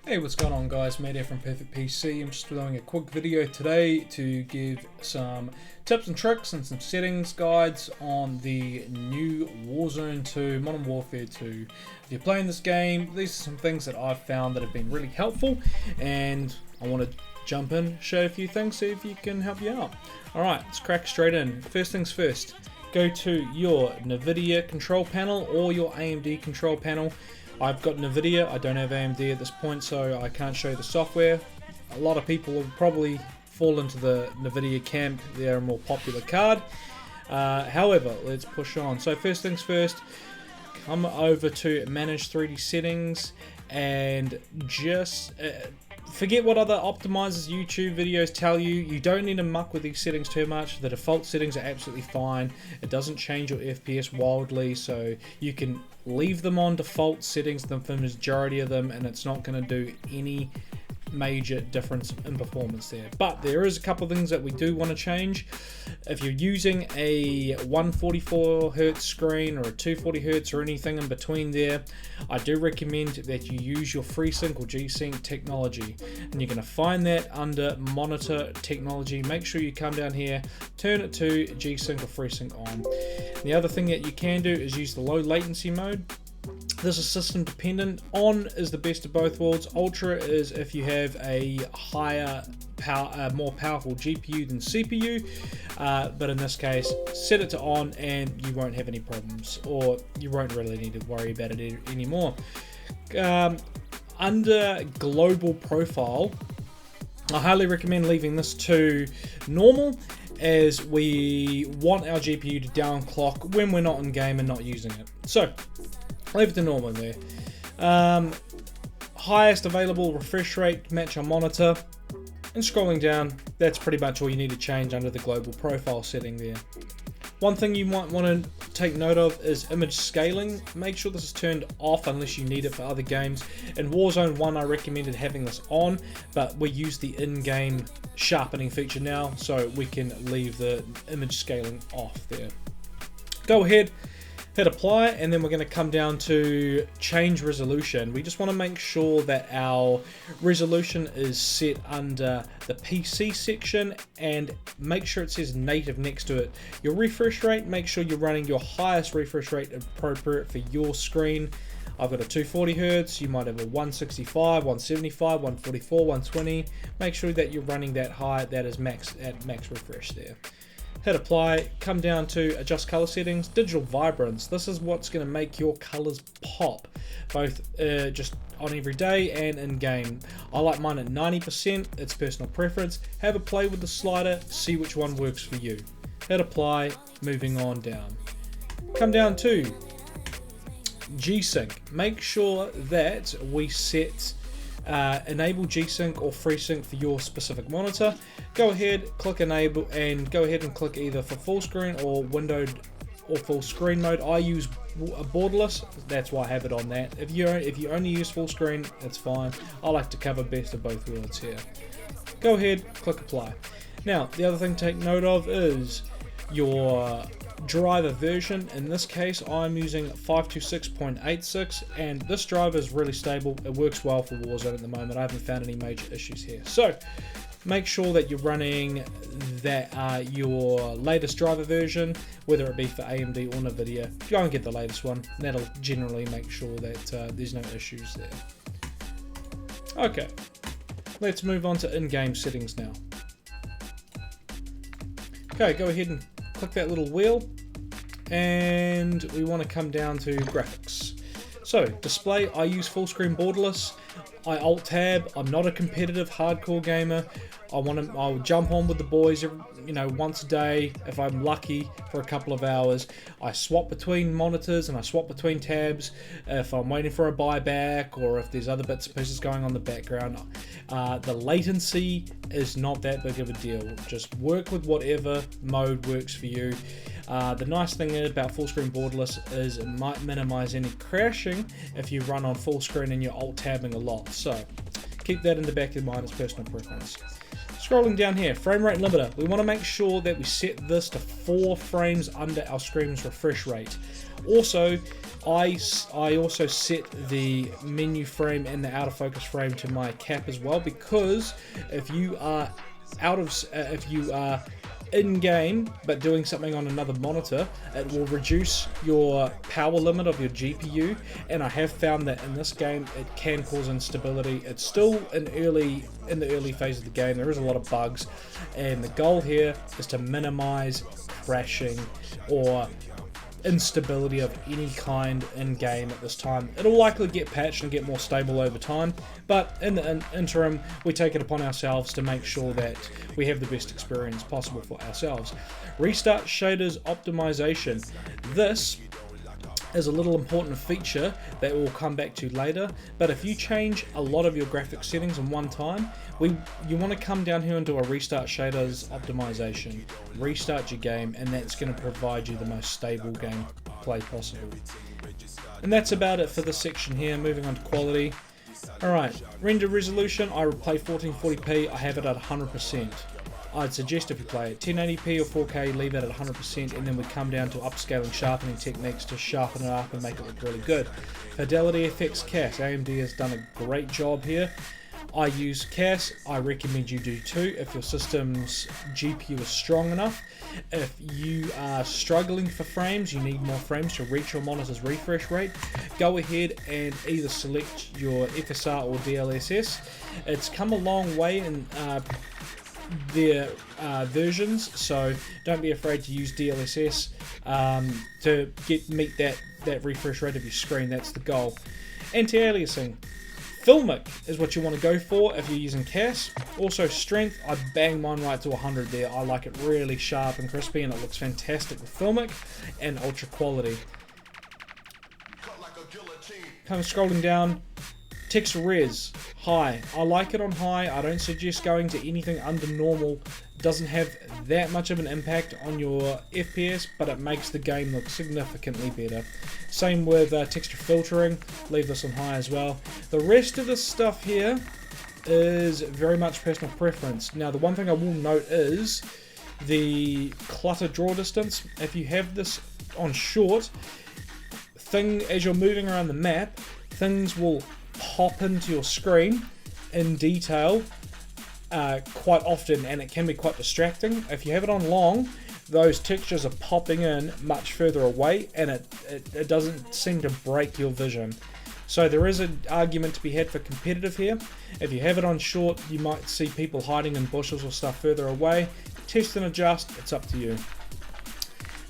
Hey, what's going on guys, Matt here from Perfect PC. I'm just doing a quick video today to give some tips and tricks and some settings guides on the new Warzone 2, Modern Warfare 2. If you're playing this game, these are some things that I've found that have been really helpful, and I want to jump in, show a few things, see if you can help you out. Alright, let's crack straight in. First things first, go to your NVIDIA control panel or your AMD control panel. I've got NVIDIA, I don't have AMD at this point, so I can't show you the software. A lot of people will probably fall into the NVIDIA camp, they're a more popular card. However, let's push on. So first things first, come over to Manage 3D Settings and just forget what other optimizers YouTube videos tell you. You don't need to muck with these settings too much. The default settings are absolutely fine. It doesn't change your FPS wildly, so you can leave them on default settings for the majority of them, and it's not going to do any major difference in performance there. But there is a couple of things that we do want to change. If you're using a 144Hz screen or a 240Hz or anything in between there, I do recommend that you use your FreeSync or G-Sync technology, and you're going to find that under Monitor Technology. Make sure you come down here, turn it to G-Sync or FreeSync on. The other thing that you can do is use the low latency mode. This is system dependent. On is the best of both worlds. Ultra is if you have a higher power, more powerful GPU than CPU, but in this case, set it to on and you won't have any problems, or you won't really need to worry about it anymore. Under global profile, I highly recommend leaving this to normal, as we want our GPU to downclock when we're not in game and not using it. So leave it to normal there. Highest available refresh rate, match our monitor, and scrolling down, that's pretty much all you need to change under the global profile setting there. One thing you might want to take note of is image scaling. Make sure this is turned off unless you need it for other games. In Warzone 1 I recommended having this on, but we use the in-game sharpening feature now, so we can leave the image scaling off there. Go ahead, hit apply, and then we're going to come down to change resolution. We just want to make sure that our resolution is set under the PC section, and make sure it says native next to it. Your refresh rate, make sure you're running your highest refresh rate appropriate for your screen. I've got a 240Hz, you might have a 165, 175, 144, 120. Make sure that you're running that high, that is max refresh there. Hit apply, come down to adjust color settings, digital vibrance. This is what's going to make your colors pop, both just on every day and in game. I like mine at 90%, it's personal preference. Have a play with the slider, see which one works for you. Hit apply, moving on down. Come down to G-Sync. Make sure that we set enable G-Sync or FreeSync for your specific monitor. Go ahead, click enable, and go ahead and click either for full screen or windowed or full screen mode. I use borderless, that's why I have it on that. If you only use full screen, it's fine. I like to cover best of both worlds here. Go ahead, click apply. Now the other thing to take note of is your driver version. In this case I'm using 526.86, and this driver is really stable. It works well for Warzone at the moment. I haven't found any major issues here. So make sure that you're running that your latest driver version, whether it be for AMD or NVIDIA. Go and get the latest one. That'll generally make sure that there's no issues there. Okay, let's move on to in-game settings now. Okay, go ahead and click that little wheel, and we want to come down to graphics. So display, I use full screen borderless. I alt tab. I'm not a competitive hardcore gamer. I'll jump on with the boys, once a day if I'm lucky for a couple of hours. I swap between monitors and I swap between tabs if I'm waiting for a buyback or if there's other bits and pieces going on in the background. The latency is not that big of a deal. Just work with whatever mode works for you. The nice thing about full screen borderless is it might minimize any crashing if you run on full screen and you're alt tabbing a lot. So keep that in the back of your mind as personal preference. Scrolling down here, frame rate limiter. We want to make sure that we set this to 4 frames under our screen's refresh rate. Also, I also set the menu frame and the out of focus frame to my cap as well, because if you are in game but doing something on another monitor, it will reduce your power limit of your GPU, and I have found that in this game it can cause instability. It's still in the early phase of the game. There is a lot of bugs, and the goal here is to minimize crashing or instability of any kind in game at this time. It'll likely get patched and get more stable over time, but in the interim we take it upon ourselves to make sure that we have the best experience possible for ourselves. Restart shaders optimization. This is a little important feature that we'll come back to later, but if you change a lot of your graphics settings in one time, you want to come down here and do a restart shaders optimization, restart your game, and that's going to provide you the most stable gameplay possible. And that's about it for this section here. Moving on to quality. Alright, render resolution, I play 1440p, I have it at 100%. I'd suggest if you play it 1080p or 4K, leave it at 100%, and then we come down to upscaling sharpening techniques to sharpen it up and make it look really good. Fidelity FX CAS, AMD has done a great job here. I use CAS, I recommend you do too if your system's GPU is strong enough. If you are struggling for frames, you need more frames to reach your monitor's refresh rate, go ahead and either select your FSR or DLSS. It's come a long way in their versions, so don't be afraid to use DLSS to meet that refresh rate of your screen. That's the goal. Anti-aliasing. Filmic is what you want to go for if you're using CAS. Also strength, I bang mine right to 100 there. I like it really sharp and crispy, and it looks fantastic with Filmic and ultra quality. Kind of scrolling down, texture res, high. I like it on high. I don't suggest going to anything under normal. It doesn't have that much of an impact on your FPS, but it makes the game look significantly better. Same with texture filtering, leave this on high as well. The rest of this stuff here is very much personal preference. Now the one thing I will note is the clutter draw distance. If you have this on short, as you're moving around the map, things will pop into your screen in detail quite often, and it can be quite distracting. If you have it on long, those textures are popping in much further away, and it doesn't seem to break your vision. So there is an argument to be had for competitive here. If you have it on short, you might see people hiding in bushes or stuff further away. Test and adjust, it's up to you.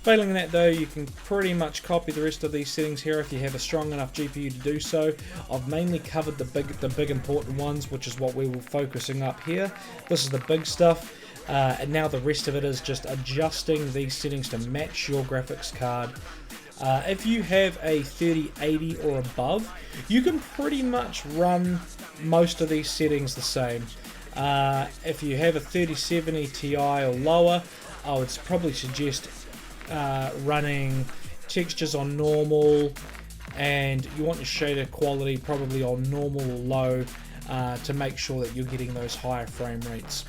Failing that though, you can pretty much copy the rest of these settings here if you have a strong enough GPU to do so. I've mainly covered the big important ones, which is what we were focusing up here. This is the big stuff, and now the rest of it is just adjusting these settings to match your graphics card. If you have a 3080 or above, you can pretty much run most of these settings the same. If you have a 3070 Ti or lower, I would probably suggest running textures on normal, and you want your shader quality probably on normal or low to make sure that you're getting those higher frame rates.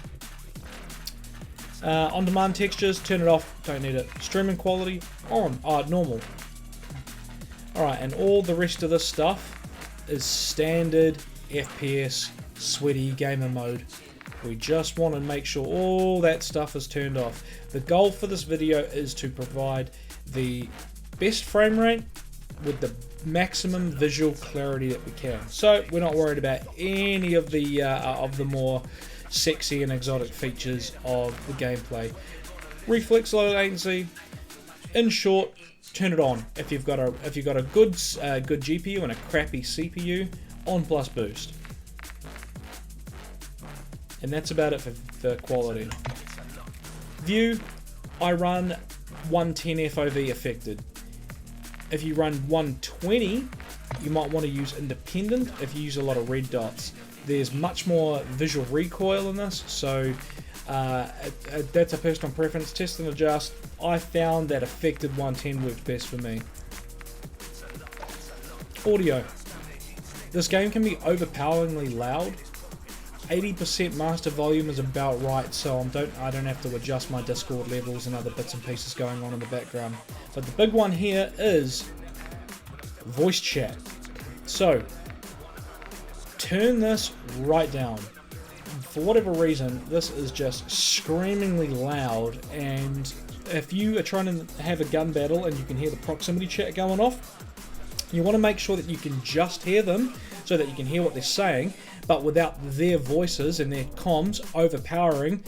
On demand textures, turn it off, don't need it. Streaming quality on, normal. Alright, and all the rest of this stuff is standard FPS sweaty gamer mode. We just want to make sure all that stuff is turned off. The goal for this video is to provide the best frame rate with the maximum visual clarity that we can. So we're not worried about any of the more sexy and exotic features of the gameplay. Reflex low latency. In short, turn it on. If you've got a good GPU and a crappy CPU, on plus boost. And that's about it for quality. View, I run 110 FOV affected. If you run 120, you might want to use independent if you use a lot of red dots. There's much more visual recoil in this, so that's a personal preference. Test and adjust. I found that affected 110 worked best for me. Audio. This game can be overpoweringly loud. 80% master volume is about right, so I don't have to adjust my Discord levels and other bits and pieces going on in the background. But the big one here is voice chat. So turn this right down. For whatever reason, this is just screamingly loud, and if you are trying to have a gun battle and you can hear the proximity chat going off, you want to make sure that you can just hear them so that you can hear what they're saying, but without their voices and their comms overpowering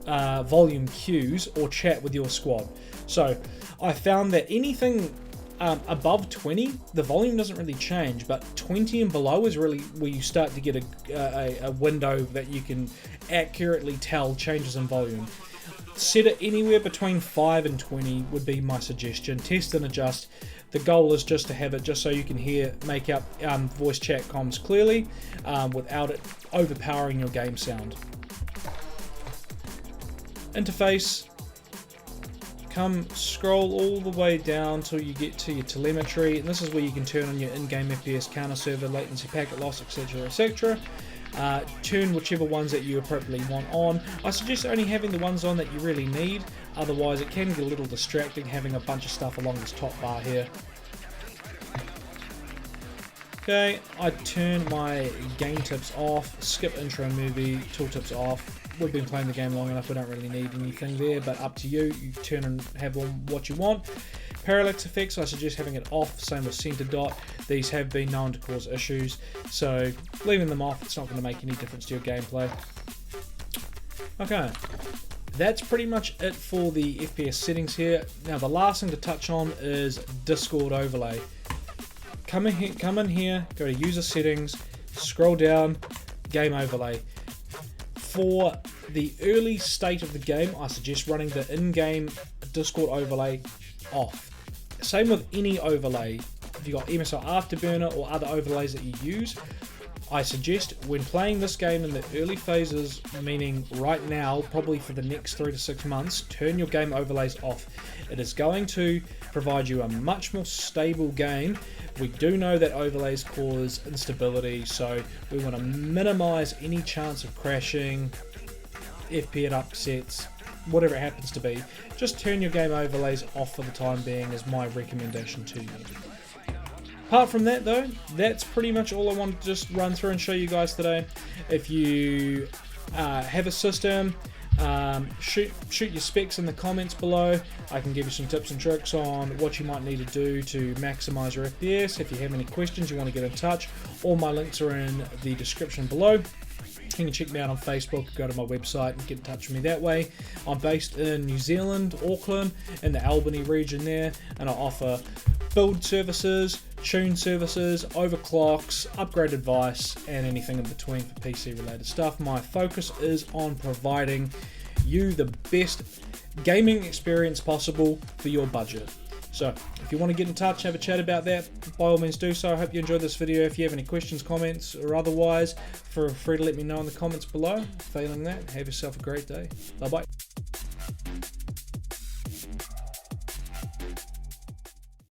volume cues or chat with your squad. So I found that anything above 20, the volume doesn't really change, but 20 and below is really where you start to get a window that you can accurately tell changes in volume. Set it anywhere between 5 and 20 would be my suggestion. Test and adjust. The goal is just to have it just so you can make out voice chat comms clearly without it overpowering your game sound. Interface. Come scroll all the way down till you get to your telemetry, and this is where you can turn on your in-game FPS counter, server latency, packet loss, etc, etc. Turn whichever ones that you appropriately want on. I suggest only having the ones on that you really need, otherwise it can get a little distracting having a bunch of stuff along this top bar here. Okay, I turn my game tips off, skip intro movie, tooltips off. We've been playing the game long enough, we don't really need anything there, but up to you. You turn and have on what you want. Parallax effects, I suggest having it off, same with center dot. These have been known to cause issues, so leaving them off, it's not going to make any difference to your gameplay. Okay, that's pretty much it for the FPS settings here. Now the last thing to touch on is Discord overlay. Come in here, go to user settings, scroll down, game overlay. For the early state of the game, I suggest running the in-game Discord overlay off. Same with any overlay. If you've got MSI Afterburner or other overlays that you use, I suggest when playing this game in the early phases, meaning right now, probably for the next 3 to 6 months, turn your game overlays off. It is going to provide you a much more stable game. We do know that overlays cause instability, so we want to minimize any chance of crashing, FPS upsets, whatever it happens to be. Just turn your game overlays off for the time being is my recommendation to you. Apart from that though, that's pretty much all I wanted to just run through and show you guys today. If you have a system, shoot your specs in the comments below. I can give you some tips and tricks on what you might need to do to maximize your FPS. If you have any questions, you want to get in touch, all my links are in the description below. You can check me out on Facebook, go to my website and get in touch with me that way. I'm based in New Zealand, Auckland, in the Albany region there, and I offer build services, tune services, overclocks, upgrade advice, and anything in between for PC related stuff. My focus is on providing you the best gaming experience possible for your budget. So if you want to get in touch, have a chat about that, by all means do so. I hope you enjoyed this video. If you have any questions, comments, or otherwise, feel free to let me know in the comments below. Failing that, have yourself a great day. Bye bye.